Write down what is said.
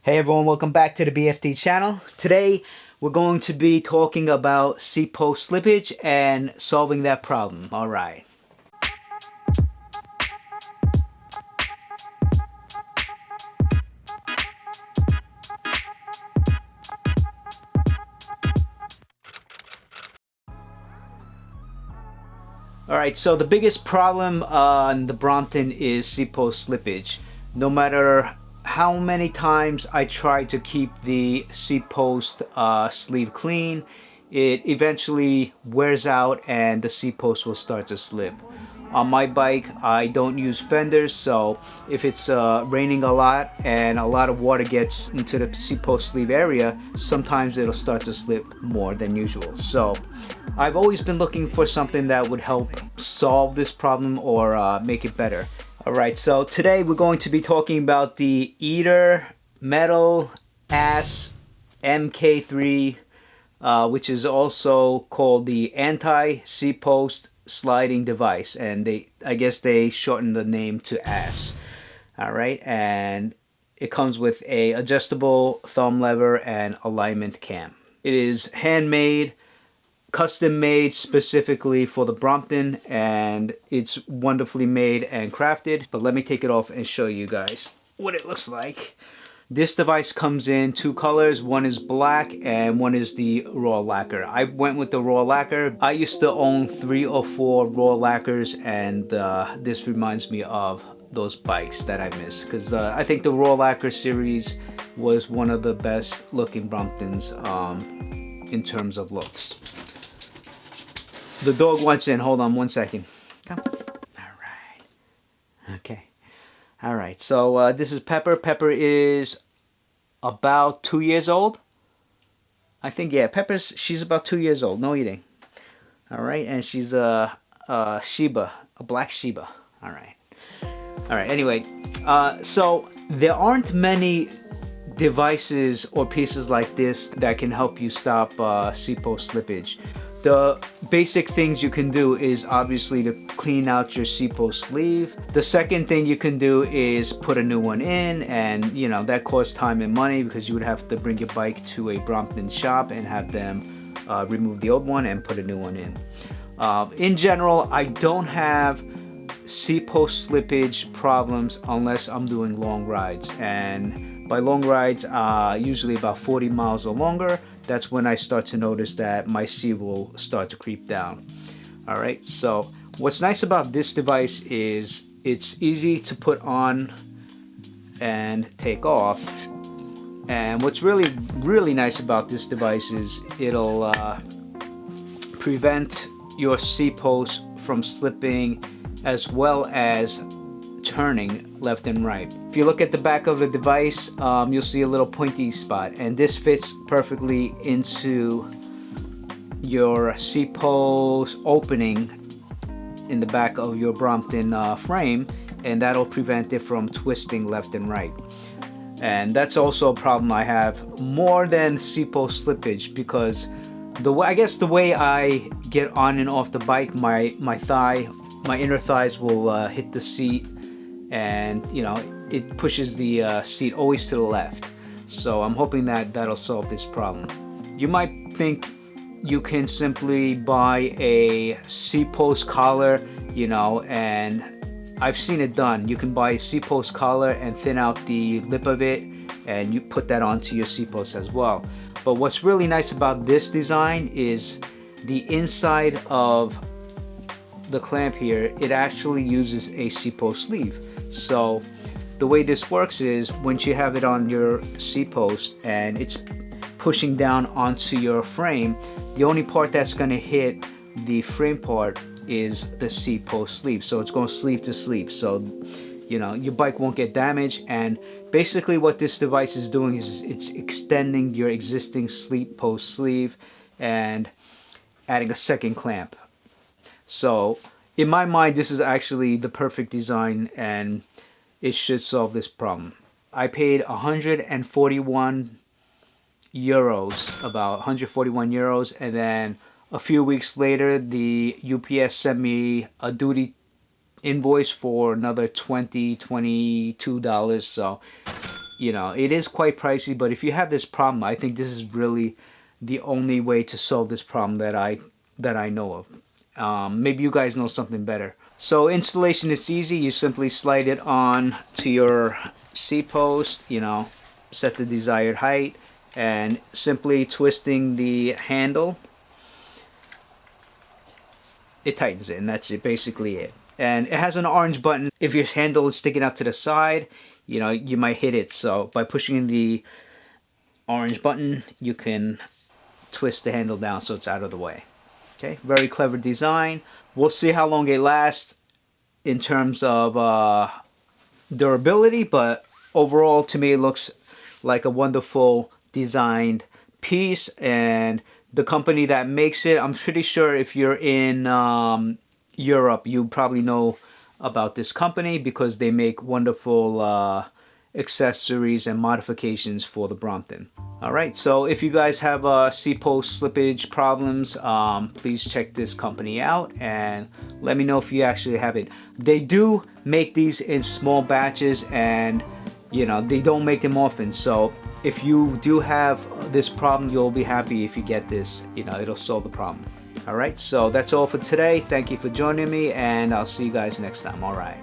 Hey everyone, welcome back to the BFD channel. Today we're going to be talking about seat post slippage and solving that problem. Alright. Alright, so the biggest problem on the Brompton is seat post slippage. No matter how many times I try to keep the seat post sleeve clean, it eventually wears out and the seat post will start to slip. On my bike, I don't use fenders, so if it's raining a lot and a lot of water gets into the seat post sleeve area, sometimes it'll start to slip more than usual. So I've always been looking for something that would help solve this problem or make it better. Alright, so today we're going to be talking about the Eerder Metaal MK3, which is also called the anti-seat post sliding device, and I guess they shortened the name to ASS. Alright, and it comes with a adjustable thumb lever and alignment cam. It is handmade, custom made specifically for the Brompton, and it's wonderfully made and crafted. But let me take it off and show you guys what it looks like. This device comes in two colors. One is black and one is the raw lacquer. I went with the raw lacquer. I used to own 3 or 4 raw lacquers, and this reminds me of those bikes that I miss, because I think the raw lacquer series was one of the best looking Bromptons in terms of looks. The dog wants in. Hold on one second. Come. Alright. Okay. Alright, so this is Pepper. Pepper is about 2 years old. I think, yeah, she's about 2 years old. No eating. Alright, and she's a Shiba, a black Shiba. Alright. Alright, anyway, so there aren't many devices or pieces like this that can help you stop seat post slippage. The basic things you can do is obviously to clean out your seat post sleeve. The second thing you can do is put a new one in, and you know that costs time and money because you would have to bring your bike to a Brompton shop and have them remove the old one and put a new one in. In general, I don't have seat post slippage problems unless I'm doing long rides, and by long rides, usually about 40 miles or longer. That's when I start to notice that my seat will start to creep down. Alright, so what's nice about this device is it's easy to put on and take off. And what's really nice about this device is it'll prevent your seat post from slipping as well as turning left and right. If you look at the back of the device, you'll see a little pointy spot, and this fits perfectly into your seat post opening in the back of your Brompton frame, and that'll prevent it from twisting left and right. And that's also a problem I have more than seat post slippage, because I guess the way I get on and off the bike, my inner thighs will hit the seat, and you know it pushes the seat always to the left. So I'm hoping that that'll solve this problem. You might think you can simply buy a seat post collar, you know, and I've seen it done. You can buy a seat post collar and thin out the lip of it, and you put that onto your seat post as well. But what's really nice about this design is the inside of the clamp here. It actually uses a seat post sleeve. So the way this works is once you have it on your seat post and it's pushing down onto your frame, the only part that's going to hit the frame part is the seat post sleeve. So it's going sleeve to sleeve, so you know your bike won't get damaged. And basically what this device is doing is it's extending your existing seat post sleeve and adding a second clamp. So in my mind, this is actually the perfect design, and it should solve this problem. I paid 141 euros, about 141 euros, and then a few weeks later the UPS sent me a duty invoice for another $22. So You know, it is quite pricey, but if you have this problem, I think this is really the only way to solve this problem that I know of. Maybe you guys know something better. So installation is easy. You simply slide it on to your seat post, you know, set the desired height, and simply twisting the handle, it tightens it, and that's it, basically it. And it has an orange button. If your handle is sticking out to the side, you know, you might hit it. So by pushing the orange button, you can twist the handle down so it's out of the way. Okay, very clever design. We'll see how long it lasts in terms of durability, but overall to me it looks like a wonderful designed piece. And the company that makes it, I'm pretty sure if you're in Europe, you probably know about this company because they make wonderful accessories and modifications for the Brompton. Alright, so if you guys have seat post slippage problems, please check this company out and let me know if you actually have it. They do make these in small batches, and you know, they don't make them often, so if you do have this problem, you'll be happy if you get this. You know, it'll solve the problem. Alright, so that's all for today. Thank you for joining me, and I'll see you guys next time. Alright.